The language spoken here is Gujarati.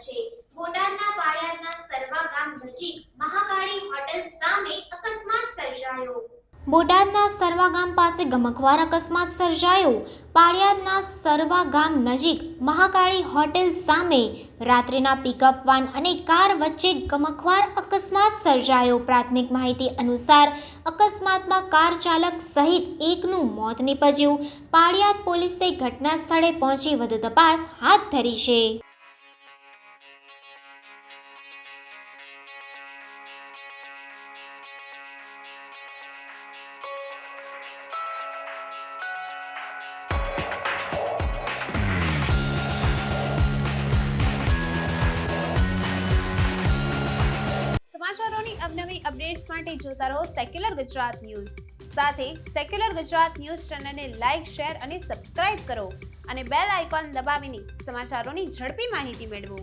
છે। બોટાદના પાળિયાદના સરવા ગામ નજીક મહાકાળી હોટેલ સામે અકસ્માત સર્જાયો। બોટાદના સરવા ગામ પાસે ગમખ્વાર અકસ્માત સર્જાયો। પાળિયાદના સરવા ગામ નજીક મહાકાળી હોટેલ સામે રાત્રિના પિકઅપ વાન અને કાર વચ્ચે ગમખ્વાર અકસ્માત સર્જાયો। પ્રાથમિક માહિતી અનુસાર અકસ્માતમાં કાર ચાલક સહિત એકનું મોત નીપજ્યું। પાળિયાદ પોલીસે ઘટના સ્થળે પહોંચી વધુ તપાસ હાથ ધરી છે। સમાચારોની અવનવી અપડેટ્સ માટે જોતા રહો સેક્યુલર ગુજરાત ન્યૂઝ। સાથે સેક્યુલર ગુજરાત ન્યૂઝ ચેનલને લાઇક, શેર અને સબસ્ક્રાઇબ કરો અને બેલ આઇકોન દબાવીને સમાચારોની ઝડપી માહિતી મેળવો।